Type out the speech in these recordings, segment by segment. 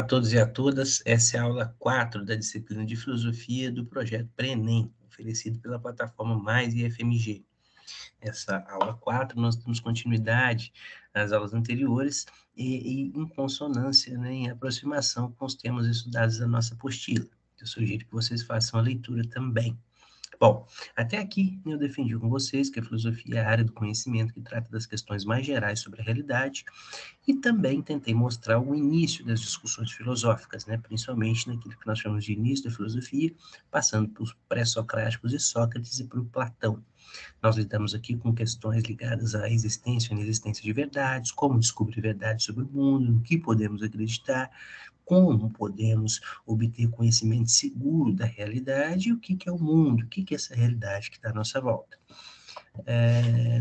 todos e a todas, essa é a aula 4 da disciplina de Filosofia do projeto Pré-ENEM, oferecido pela plataforma Mais IFMG. Essa aula 4 nós damos continuidade às aulas anteriores e em consonância, né, em aproximação com os temas estudados da nossa apostila. Eu sugiro que vocês façam a leitura também. Bom, até aqui eu defendi com vocês que a filosofia é a área do conhecimento que trata das questões mais gerais sobre a realidade e também tentei mostrar o início das discussões filosóficas, né, principalmente naquilo que nós chamamos de início da filosofia, passando por pré-socráticos e Sócrates e por Platão. Nós lidamos aqui com questões ligadas à existência ou inexistência de verdades, como descobrir verdades sobre o mundo, no que podemos acreditar, como podemos obter conhecimento seguro da realidade e o que é o mundo, o que é essa realidade que está à nossa volta.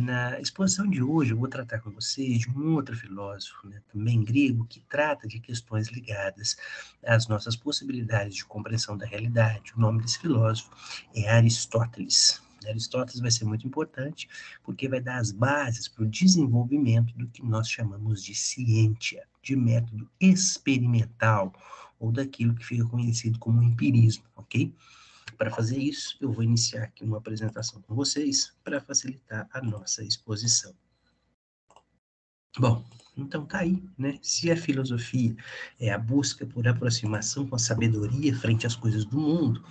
Na exposição de hoje, eu vou tratar com vocês de um outro filósofo, né, também grego, que trata de questões ligadas às nossas possibilidades de compreensão da realidade. O nome desse filósofo é Aristóteles. Aristóteles vai ser muito importante porque vai dar as bases para o desenvolvimento do que nós chamamos de ciência, de método experimental, ou daquilo que fica conhecido como empirismo, ok? Para fazer isso, eu vou iniciar aqui uma apresentação com vocês para facilitar a nossa exposição. Bom, então tá aí, né? Se a filosofia é a busca por aproximação com a sabedoria frente às coisas do mundo,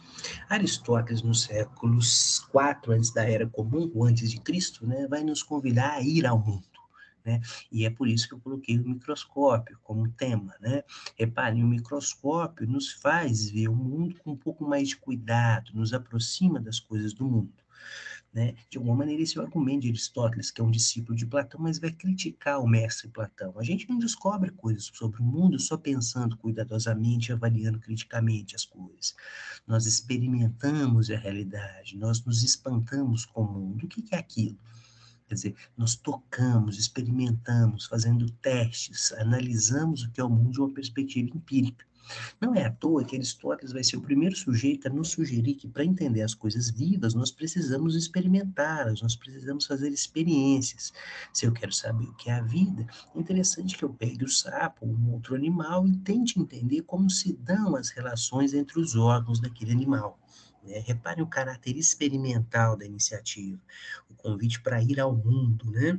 Aristóteles, nos séculos 4 antes da Era Comum, ou antes de Cristo, né, vai nos convidar a ir ao mundo. Né? E é por isso que eu coloquei o microscópio como tema, né? Reparem, o microscópio nos faz ver o mundo com um pouco mais de cuidado, nos aproxima das coisas do mundo. Né? De alguma maneira, esse é o argumento de Aristóteles, que é um discípulo de Platão, mas vai criticar o mestre Platão. A gente não descobre coisas sobre o mundo só pensando cuidadosamente e avaliando criticamente as coisas. Nós experimentamos a realidade, nós nos espantamos com o mundo. O que é aquilo? Quer dizer, nós tocamos, experimentamos, fazendo testes, analisamos o que é o mundo de uma perspectiva empírica. Não é à toa que Aristóteles vai ser o primeiro sujeito a nos sugerir que, para entender as coisas vivas, nós precisamos experimentá-las, nós precisamos fazer experiências. Se eu quero saber o que é a vida, é interessante que eu pegue o sapo ou um outro animal e tente entender como se dão as relações entre os órgãos daquele animal. Reparem o caráter experimental da iniciativa, o convite para ir ao mundo, né?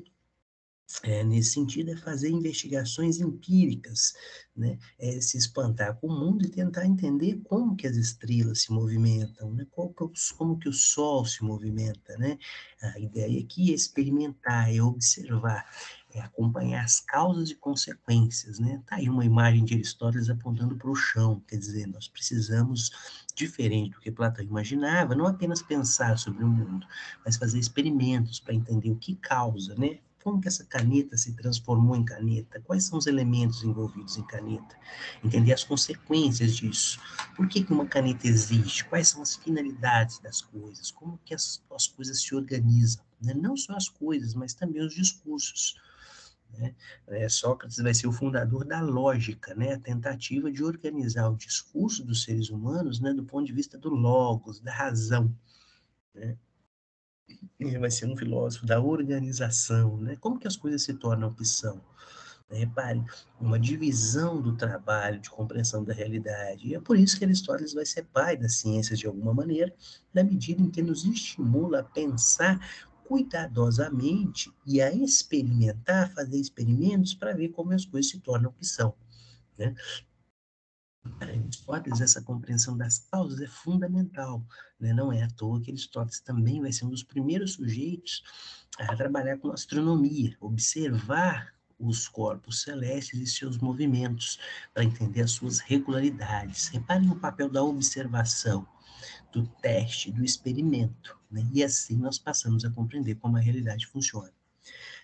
Nesse sentido, é fazer investigações empíricas, né? Se espantar com o mundo e tentar entender como que as estrelas se movimentam, né? Como que o Sol se movimenta, né? A ideia aqui é experimentar, é observar, é acompanhar as causas e consequências, né? Tá aí uma imagem de Aristóteles apontando para o chão, quer dizer, nós precisamos, diferente do que Platão imaginava, não apenas pensar sobre o mundo, mas fazer experimentos para entender o que causa, né? Como que essa caneta se transformou em caneta? Quais são os elementos envolvidos em caneta? Entender as consequências disso. Por que uma caneta existe? Quais são as finalidades das coisas? Como que as coisas se organizam? Né? Não só as coisas, mas também os discursos. Né? Sócrates vai ser o fundador da lógica, né? A tentativa de organizar o discurso dos seres humanos, né? Do ponto de vista do logos, da razão. Né? Ele vai ser um filósofo da organização, né? Como que as coisas se tornam opção? Repare, uma divisão do trabalho, de compreensão da realidade. E é por isso que Aristóteles vai ser pai das ciências de alguma maneira, na medida em que nos estimula a pensar cuidadosamente e a experimentar, fazer experimentos para ver como as coisas se tornam opção. Né? Para Aristóteles, essa compreensão das causas é fundamental, né? Não é à toa que Aristóteles também vai ser um dos primeiros sujeitos a trabalhar com astronomia, observar os corpos celestes e seus movimentos, para entender as suas regularidades. Reparem o papel da observação, do teste, do experimento, né? E assim nós passamos a compreender como a realidade funciona.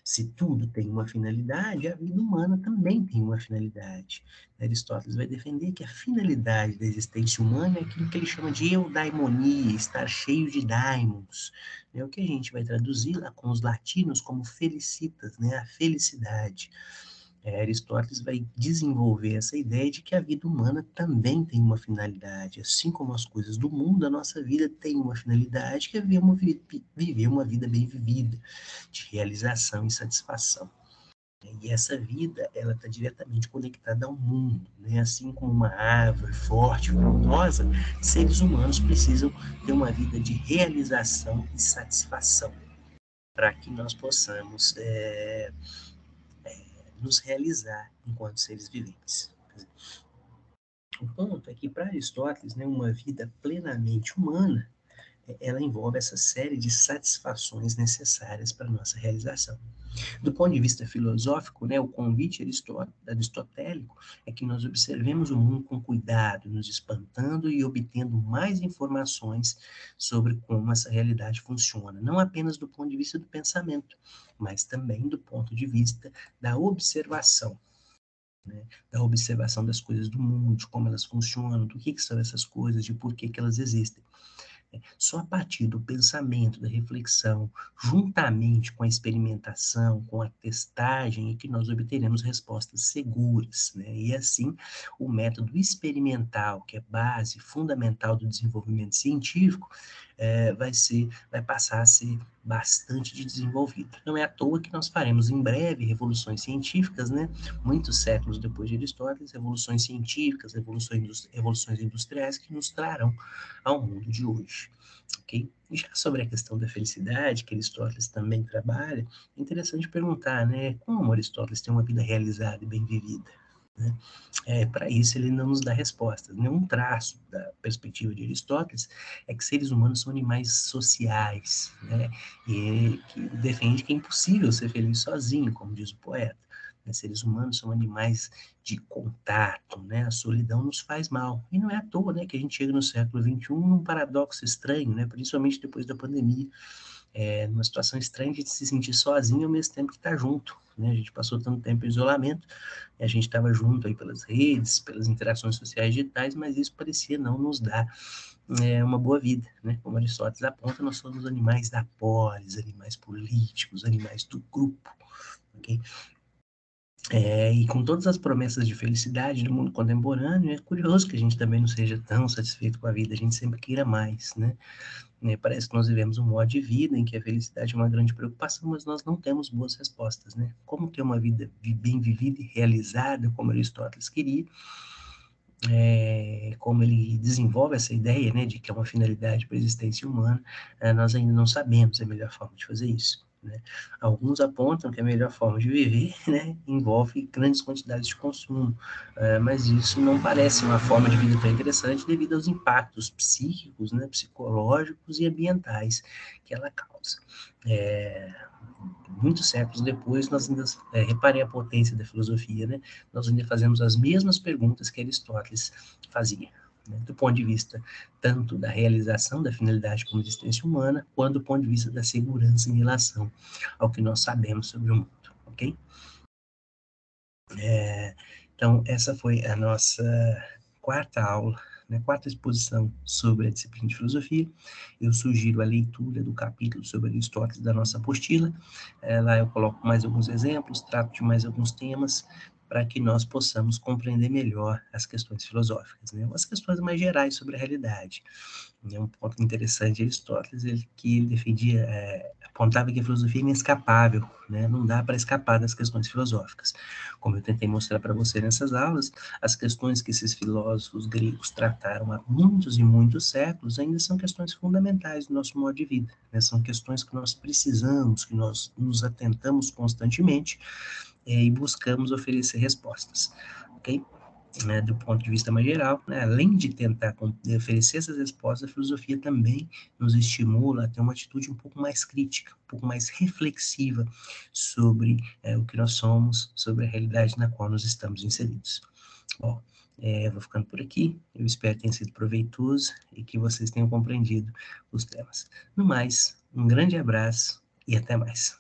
Se tudo tem uma finalidade, a vida humana também tem uma finalidade. Aristóteles vai defender que a finalidade da existência humana é aquilo que ele chama de eudaimonia, estar cheio de daimons. É o que a gente vai traduzir lá com os latinos como felicitas, né? A felicidade. Aristóteles vai desenvolver essa ideia de que a vida humana também tem uma finalidade. Assim como as coisas do mundo, a nossa vida tem uma finalidade, que é viver uma vida bem vivida, de realização e satisfação. E essa vida, ela está diretamente conectada ao mundo, né? Assim como uma árvore forte, frondosa, seres humanos precisam ter uma vida de realização e satisfação para que nós possamos nos realizar enquanto seres viventes. O ponto é que, para Aristóteles, né, uma vida plenamente humana, ela envolve essa série de satisfações necessárias para a nossa realização. Do ponto de vista filosófico, né, o convite aristotélico é que nós observemos o mundo com cuidado, nos espantando e obtendo mais informações sobre como essa realidade funciona, não apenas do ponto de vista do pensamento, mas também do ponto de vista da observação. Né, da observação das coisas do mundo, de como elas funcionam, do que são essas coisas, de por que elas existem. Só a partir do pensamento, da reflexão, juntamente com a experimentação, com a testagem, é que nós obteremos respostas seguras, né? E assim, o método experimental, que é base fundamental do desenvolvimento científico, vai passar a ser bastante desenvolvido. Não é à toa que nós faremos em breve revoluções científicas, né? Muitos séculos depois de Aristóteles, revoluções científicas, revoluções industriais que nos trarão ao mundo de hoje. Okay? E já sobre a questão da felicidade, que Aristóteles também trabalha, é interessante perguntar, né, como Aristóteles tem uma vida realizada e bem vivida? Né? Para isso, ele não nos dá respostas. Nenhum traço da perspectiva de Aristóteles é que seres humanos são animais sociais, né? E que defende que é impossível ser feliz sozinho, como diz o poeta. Né? Seres humanos são animais de contato, né? A solidão nos faz mal. E não é à toa, né, que a gente chega no século XXI num paradoxo estranho, né? Principalmente depois da pandemia, numa situação estranha de se sentir sozinho ao mesmo tempo que está junto. Né? A gente passou tanto tempo em isolamento, e a gente estava junto aí pelas redes, pelas interações sociais digitais, mas isso parecia não nos dar uma boa vida. Né? Como Aristóteles aponta, nós somos animais da polis, animais políticos, animais do grupo. Okay? E com todas as promessas de felicidade do mundo contemporâneo, é curioso que a gente também não seja tão satisfeito com a vida, a gente sempre queira mais, né? Parece que nós vivemos um modo de vida em que a felicidade é uma grande preocupação, mas nós não temos boas respostas, né? Como ter uma vida bem vivida e realizada, como Aristóteles queria, como ele desenvolve essa ideia, né, de que é uma finalidade para a existência humana, nós ainda não sabemos a melhor forma de fazer isso. Né? Alguns apontam que a melhor forma de viver, né, envolve grandes quantidades de consumo, mas isso não parece uma forma de vida tão interessante devido aos impactos psíquicos, né, psicológicos e ambientais que ela causa. Muitos séculos depois, nós ainda, reparem a potência da filosofia, né? Nós ainda fazemos as mesmas perguntas que Aristóteles fazia, né? Do ponto de vista tanto da realização da finalidade como existência humana, quanto do ponto de vista da segurança em relação ao que nós sabemos sobre o mundo, ok? Então, essa foi a nossa quarta aula, né, quarta exposição sobre a disciplina de filosofia. Eu sugiro a leitura do capítulo sobre Aristóteles da nossa apostila. Lá eu coloco mais alguns exemplos, trato de mais alguns temas, para que nós possamos compreender melhor as questões filosóficas, né, as questões mais gerais sobre a realidade. Um ponto interessante de Aristóteles, que ele defendia, apontava que a filosofia é inescapável, né? Não dá para escapar das questões filosóficas. Como eu tentei mostrar para você nessas aulas, as questões que esses filósofos gregos trataram há muitos e muitos séculos ainda são questões fundamentais do nosso modo de vida, né? São questões que nós precisamos, que nós nos atentamos constantemente e buscamos oferecer respostas, ok? Né, do ponto de vista mais geral, né, além de tentar oferecer essas respostas, a filosofia também nos estimula a ter uma atitude um pouco mais crítica, um pouco mais reflexiva sobre o que nós somos, sobre a realidade na qual nós estamos inseridos. Bom, eu vou ficando por aqui, eu espero que tenha sido proveitoso e que vocês tenham compreendido os temas. No mais, um grande abraço e até mais.